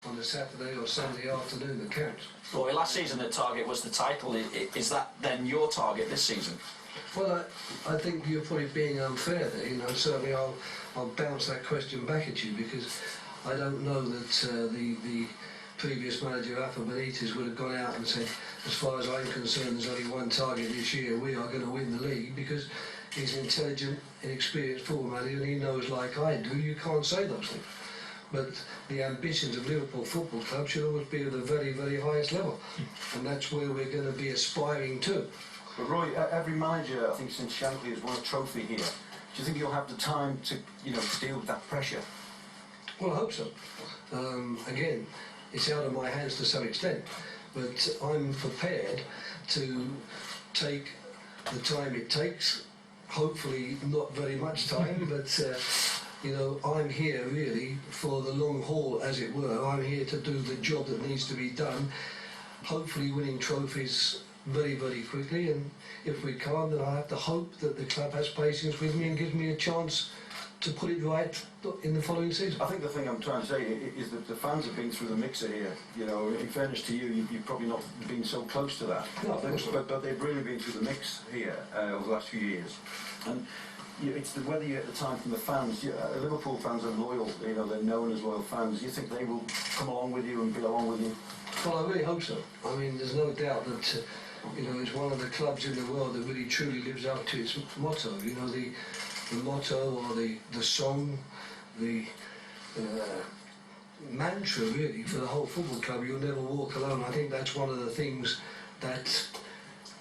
on a Saturday or Sunday afternoon that counts. Well, last season the target was the title. Is that then your target this season? Well, I think you're probably being unfair there. You know, certainly I'll bounce that question back at you, because I don't know that the previous manager, Rafa Benitez, would have gone out and said, as far as I'm concerned, there's only one target this year, we are going to win the league, because he's an intelligent, inexperienced football manager, and he knows, like I do, you can't say those things. But the ambitions of Liverpool Football Club should always be at the very, very highest level, and that's where we're going to be aspiring to. But Roy, every manager, I think, since Shankly has won a trophy here. Do you think you'll have the time to, to deal with that pressure? Well, I hope so. Again, it's out of my hands to some extent, but I'm prepared to take the time it takes. Hopefully, not very much time, but I'm here really for the long haul, as it were. I'm here to do the job that needs to be done. Hopefully, winning trophies very, very quickly, and if we can't, then I have to hope that the club has patience with me and gives me a chance to put it right in the following season. I think the thing I'm trying to say is that the fans have been through the mixer here. In fairness to you, you've probably not been so close to that. No, but they've really been through the mix here over the last few years. And it's whether you get the time from the fans. Liverpool fans are loyal. They're known as loyal fans. You think they will come along with you and be along with you? Well, I really hope so. I mean, there's no doubt that it's one of the clubs in the world that really truly lives up to its motto. The motto, or the song, the mantra really for the whole football club, you'll never walk alone. I think that's one of the things that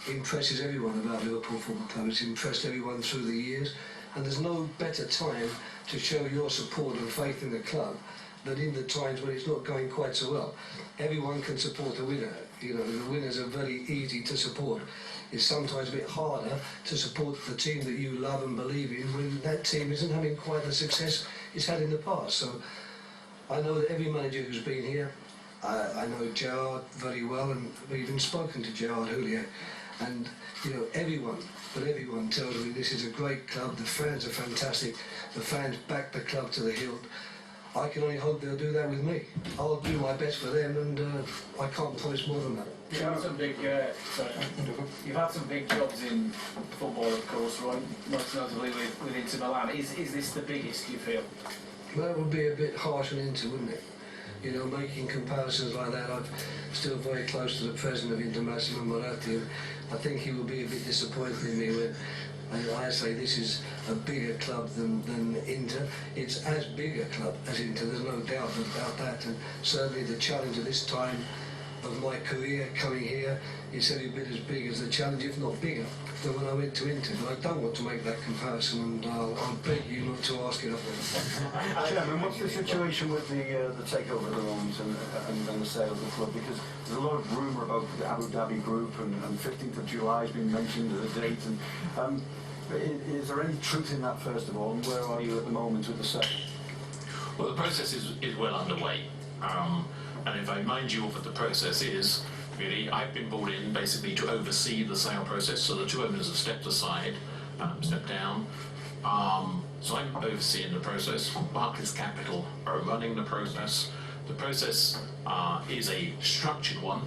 impresses everyone about Liverpool Football Club. It's impressed everyone through the years, and there's no better time to show your support and faith in the club than in the times when it's not going quite so well. Everyone can support the winner. The winners are very easy to support. It's sometimes a bit harder to support the team that you love and believe in when that team isn't having quite the success it's had in the past. So I know that every manager who's been here, I know Gerard very well, and we've even spoken to Gerard Houllier, and everyone tells me this is a great club, the fans are fantastic, the fans back the club to the hilt. I can only hope they'll do that with me. I'll do my best for them, and I can't promise more than that. You've had some big jobs in football, of course, Roy, most notably with Inter Milan. Is this the biggest, do you feel? Well, that would be a bit harsh on Inter, wouldn't it? Making comparisons like that. I'm still very close to the president of Inter, Massimo Moratti, and I think he will be a bit disappointed in me when I say this is a bigger club than Inter. It's as big a club as Inter, there's no doubt about that, and certainly the challenge at this time of my career coming here is every bit as big as the challenge, if not bigger, than when I went to Inter. But I don't want to make that comparison, and I'll beg you not to ask it of me. Chairman, what's the situation with the takeover of the loans and the sale of the club? Because there's a lot of rumour about the Abu Dhabi group, and 15th of July has been mentioned as a date. And is there any truth in that, first of all, and where are you at the moment with the sale? Well, the process is well underway. And if I remind you of what the process is, really, I've been brought in basically to oversee the sale process. So the two owners have stepped aside, stepped down. So I'm overseeing the process. Barclays Capital are running the process. The process is a structured one.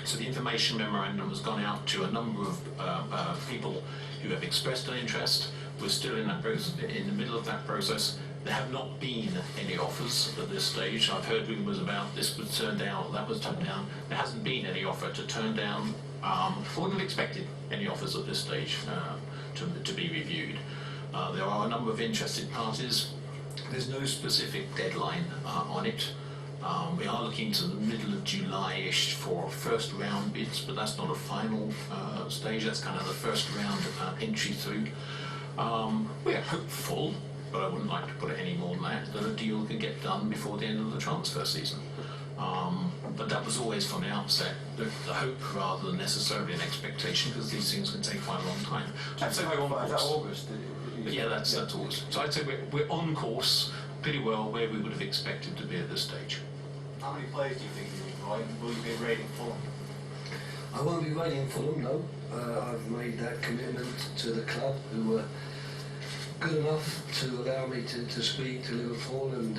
So the information memorandum has gone out to a number of people who have expressed an interest. We're still in the middle of that process. There have not been any offers at this stage. I've heard rumours about this was turned down, that was turned down. There hasn't been any offer to turn down. I wouldn't have expected any offers at this stage to be reviewed. There are a number of interested parties. There's no specific deadline on it. We are looking to the middle of July-ish for first round bids, but that's not a final stage. That's kind of the first round entry through. We're hopeful, but I wouldn't like to put it any more than that a deal could get done before the end of the transfer season. But that was always from the outset the hope rather than necessarily an expectation, because these things can take quite a long time. So I'd say we're on course. Is that August? Yeah, that's August. So I'd say we're on course pretty well where we would have expected to be at this stage. How many players do you think you need, Roy? Will you be raiding Fulham? I won't be raiding Fulham, no. I've made that commitment to the club, who were good enough to allow me to speak to Liverpool and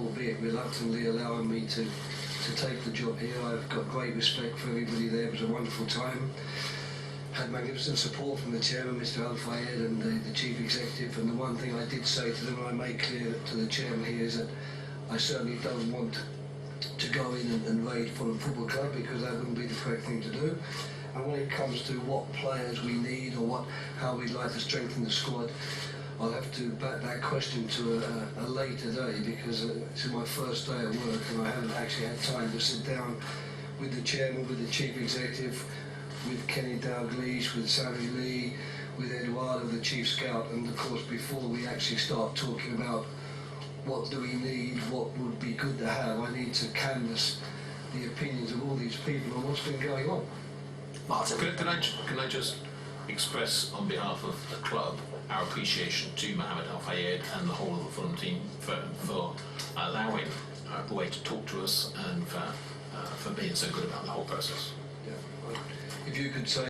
albeit reluctantly, allowing me to take the job here. I've got great respect for everybody there. It was a wonderful time. Had magnificent support from the chairman, Mr. Al Fayed, and the chief executive. And the one thing I did say to them, and I made clear to the chairman here, is that I certainly don't want to go in and raid Fulham Football Club, because that wouldn't be the correct thing to do. And when it comes to what players we need or how we'd like to strengthen the squad, I'll have to back that question to a later day, because it's my first day at work and I haven't actually had time to sit down with the chairman, with the chief executive, with Kenny Dalglish, with Sammy Lee, with Eduardo, the chief scout, and of course before we actually start talking about what do we need, what would be good to have, I need to canvass the opinions of all these people on what's been going on. Martin. Can I just express on behalf of the club our appreciation to Mohamed Al Fayed and the whole of the Fulham team for allowing the way to talk to us and for being so good about the whole process. Yeah. If you could say